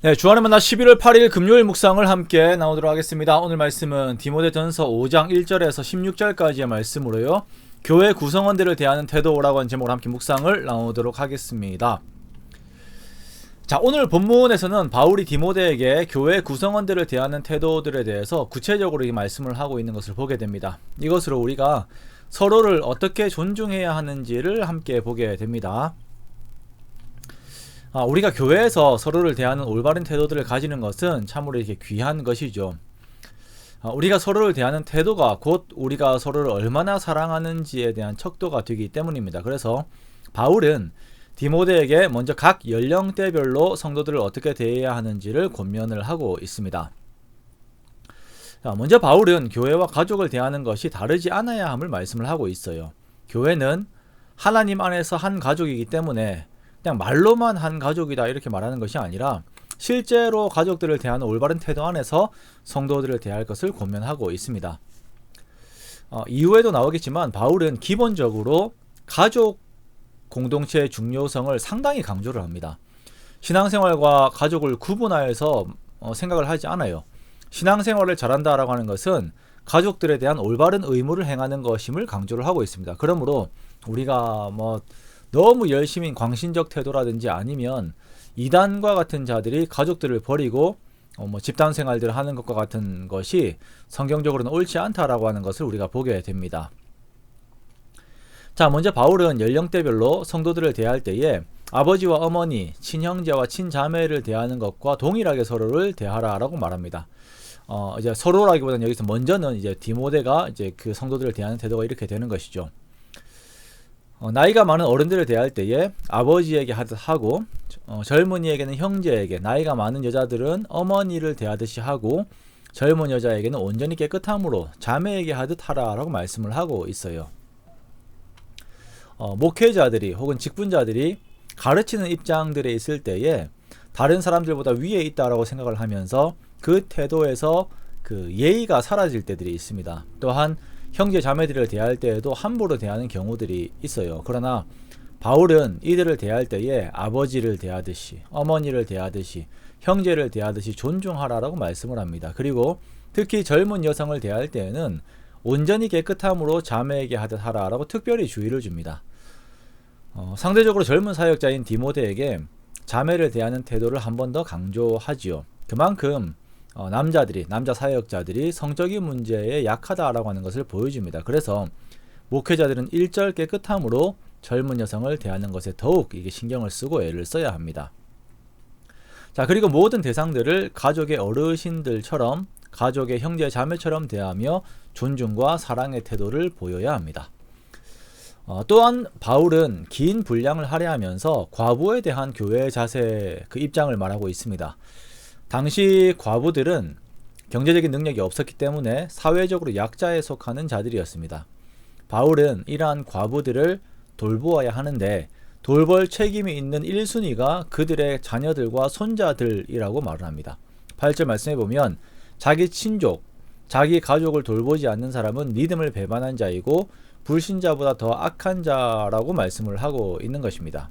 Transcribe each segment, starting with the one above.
네, 주안의 만나 11월 8일 금요일 묵상을 함께 나오도록 하겠습니다. 오늘 말씀은 디모데전서 5장 1절에서 16절까지의 말씀으로요. 교회 구성원들을 대하는 태도라고 하는 제목으로 함께 묵상을 나오도록 하겠습니다. 자, 오늘 본문에서는 바울이 디모데에게 교회 구성원들을 대하는 태도들에 대해서 구체적으로 이 말씀을 하고 있는 것을 보게 됩니다. 이것으로 우리가 서로를 어떻게 존중해야 하는지를 함께 보게 됩니다. 우리가 교회에서 서로를 대하는 올바른 태도들을 가지는 것은 참으로 이렇게 귀한 것이죠. 우리가 서로를 대하는 태도가 곧 우리가 서로를 얼마나 사랑하는지에 대한 척도가 되기 때문입니다. 그래서 바울은 디모데에게 먼저 각 연령대별로 성도들을 어떻게 대해야 하는지를 권면을 하고 있습니다. 먼저 바울은 교회와 가족을 대하는 것이 다르지 않아야 함을 말씀을 하고 있어요. 교회는 하나님 안에서 한 가족이기 때문에 그냥 말로만 한 가족이다 이렇게 말하는 것이 아니라 실제로 가족들을 대하는 올바른 태도 안에서 성도들을 대할 것을 권면하고 있습니다. 이후에도 나오겠지만 바울은 기본적으로 가족 공동체의 중요성을 상당히 강조를 합니다. 신앙생활과 가족을 구분하여서 생각을 하지 않아요. 신앙생활을 잘한다라고 하는 것은 가족들에 대한 올바른 의무를 행하는 것임을 강조를 하고 있습니다. 그러므로 우리가 너무 열심히 광신적 태도라든지 아니면 이단과 같은 자들이 가족들을 버리고 집단 생활들을 하는 것과 같은 것이 성경적으로는 옳지 않다라고 하는 것을 우리가 보게 됩니다. 자, 먼저 바울은 연령대별로 성도들을 대할 때에 아버지와 어머니, 친형제와 친자매를 대하는 것과 동일하게 서로를 대하라라고 말합니다. 이제 서로라기보다는 여기서 먼저는 이제 디모데가 이제 그 성도들을 대하는 태도가 이렇게 되는 것이죠. 나이가 많은 어른들을 대할 때에 아버지에게 하듯 하고 젊은이에게는 형제에게, 나이가 많은 여자들은 어머니를 대하듯이 하고 젊은 여자에게는 온전히 깨끗함으로 자매에게 하듯 하라라고 말씀을 하고 있어요. 목회자들이 혹은 직분자들이 가르치는 입장들에 있을 때에 다른 사람들보다 위에 있다라고 생각을 하면서 그 태도에서 그 예의가 사라질 때들이 있습니다. 또한 형제 자매들을 대할 때에도 함부로 대하는 경우들이 있어요. 그러나 바울은 이들을 대할 때에 아버지를 대하듯이, 어머니를 대하듯이, 형제를 대하듯이 존중하라라고 말씀을 합니다. 그리고 특히 젊은 여성을 대할 때에는 온전히 깨끗함으로 자매에게 하듯 하라라고 특별히 주의를 줍니다. 상대적으로 젊은 사역자인 디모데에게 자매를 대하는 태도를 한 번 더 강조하지요. 그만큼 남자 사역자들이 성적인 문제에 약하다라고 하는 것을 보여줍니다. 그래서 목회자들은 일절 깨끗함으로 젊은 여성을 대하는 것에 더욱 이게 신경을 쓰고 애를 써야 합니다. 자, 그리고 모든 대상들을 가족의 어르신들처럼, 가족의 형제 자매처럼 대하며 존중과 사랑의 태도를 보여야 합니다. 또한 바울은 긴 분량을 할애하면서 과부에 대한 교회의 자세, 그 입장을 말하고 있습니다. 당시 과부들은 경제적인 능력이 없었기 때문에 사회적으로 약자에 속하는 자들이었습니다. 바울은 이러한 과부들을 돌보아야 하는데 돌볼 책임이 있는 1순위가 그들의 자녀들과 손자들이라고 말을 합니다. 8절 말씀해 보면 자기 친족, 자기 가족을 돌보지 않는 사람은 믿음을 배반한 자이고 불신자보다 더 악한 자라고 말씀을 하고 있는 것입니다.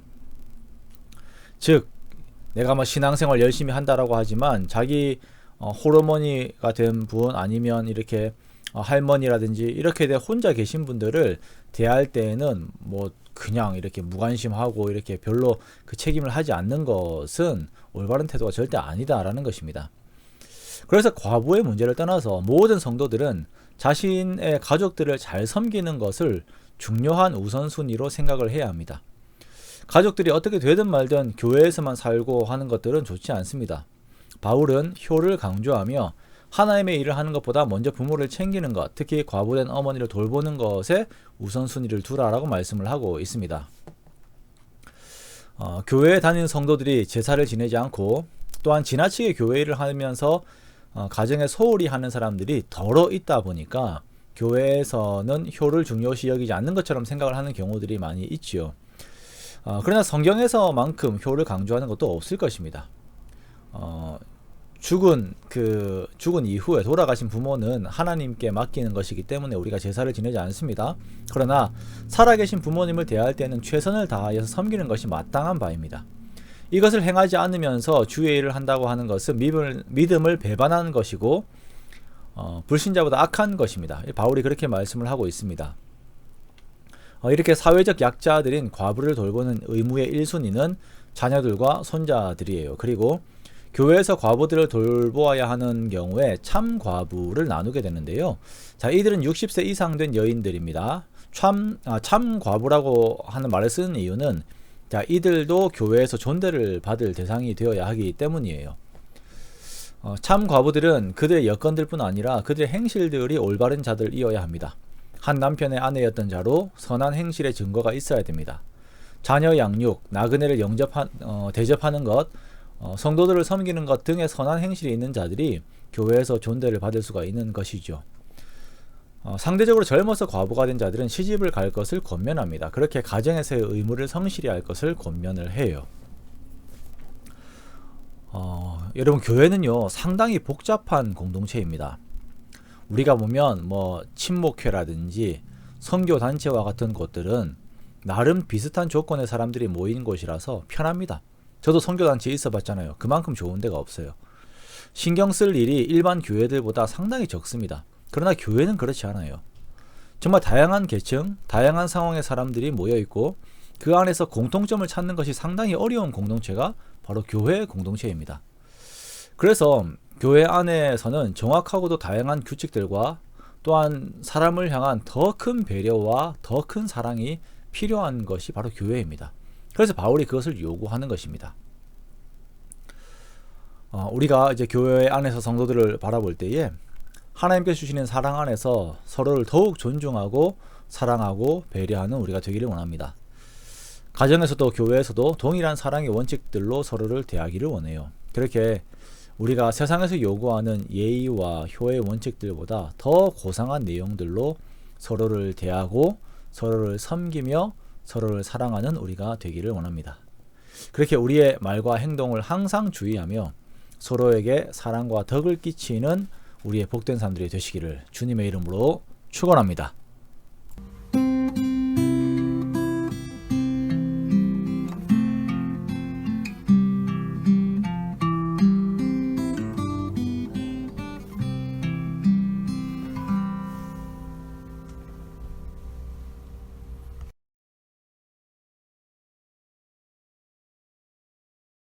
즉 내가 신앙생활 열심히 한다라고 하지만 자기 호르몬이가 된 분 아니면 이렇게 할머니라든지 이렇게 혼자 계신 분들을 대할 때에는 그냥 이렇게 무관심하고 이렇게 별로 그 책임을 하지 않는 것은 올바른 태도가 절대 아니다라는 것입니다. 그래서 과부의 문제를 떠나서 모든 성도들은 자신의 가족들을 잘 섬기는 것을 중요한 우선순위로 생각을 해야 합니다. 가족들이 어떻게 되든 말든 교회에서만 살고 하는 것들은 좋지 않습니다. 바울은 효를 강조하며 하나님의 일을 하는 것보다 먼저 부모를 챙기는 것, 특히 과부된 어머니를 돌보는 것에 우선순위를 두라라고 말씀을 하고 있습니다. 교회에 다니는 성도들이 제사를 지내지 않고 또한 지나치게 교회 일을 하면서 가정에 소홀히 하는 사람들이 덜어 있다 보니까 교회에서는 효를 중요시 여기지 않는 것처럼 생각을 하는 경우들이 많이 있지요. 그러나 성경에서만큼 효를 강조하는 것도 없을 것입니다. 죽은 이후에 돌아가신 부모는 하나님께 맡기는 것이기 때문에 우리가 제사를 지내지 않습니다. 그러나 살아계신 부모님을 대할 때는 최선을 다하여서 섬기는 것이 마땅한 바입니다. 이것을 행하지 않으면서 주의 일을 한다고 하는 것은 믿음을 배반하는 것이고 불신자보다 악한 것입니다. 바울이 그렇게 말씀을 하고 있습니다. 이렇게 사회적 약자들인 과부를 돌보는 의무의 1순위는 자녀들과 손자들이에요. 그리고 교회에서 과부들을 돌보아야 하는 경우에 참 과부를 나누게 되는데요. 자, 이들은 60세 이상 된 여인들입니다. 참 과부라고 하는 말을 쓰는 이유는 자, 이들도 교회에서 존대를 받을 대상이 되어야 하기 때문이에요. 참 과부들은 그들의 여건들뿐 아니라 그들의 행실들이 올바른 자들이어야 합니다. 한 남편의 아내였던 자로 선한 행실의 증거가 있어야 됩니다. 자녀 양육, 나그네를 대접하는 것, 성도들을 섬기는 것 등의 선한 행실이 있는 자들이 교회에서 존대를 받을 수가 있는 것이죠. 상대적으로 젊어서 과부가 된 자들은 시집을 갈 것을 권면합니다. 그렇게 가정에서의 의무를 성실히 할 것을 권면을 해요. 여러분, 교회는요 상당히 복잡한 공동체입니다. 우리가 보면 친목회라든지 선교단체와 같은 곳들은 나름 비슷한 조건의 사람들이 모인 곳이라서 편합니다. 저도 선교단체에 있어 봤잖아요. 그만큼 좋은 데가 없어요. 신경 쓸 일이 일반 교회들보다 상당히 적습니다. 그러나 교회는 그렇지 않아요. 정말 다양한 계층, 다양한 상황의 사람들이 모여있고 그 안에서 공통점을 찾는 것이 상당히 어려운 공동체가 바로 교회 공동체입니다. 그래서 교회 안에서는 정확하고도 다양한 규칙들과 또한 사람을 향한 더 큰 배려와 더 큰 사랑이 필요한 것이 바로 교회입니다. 그래서 바울이 그것을 요구하는 것입니다. 우리가 이제 교회 안에서 성도들을 바라볼 때에 하나님께서 주시는 사랑 안에서 서로를 더욱 존중하고 사랑하고 배려하는 우리가 되기를 원합니다. 가정에서도 교회에서도 동일한 사랑의 원칙들로 서로를 대하기를 원해요. 그렇게 우리가 세상에서 요구하는 예의와 효의 원칙들보다 더 고상한 내용들로 서로를 대하고 서로를 섬기며 서로를 사랑하는 우리가 되기를 원합니다. 그렇게 우리의 말과 행동을 항상 주의하며 서로에게 사랑과 덕을 끼치는 우리의 복된 사람들이 되시기를 주님의 이름으로 축원합니다.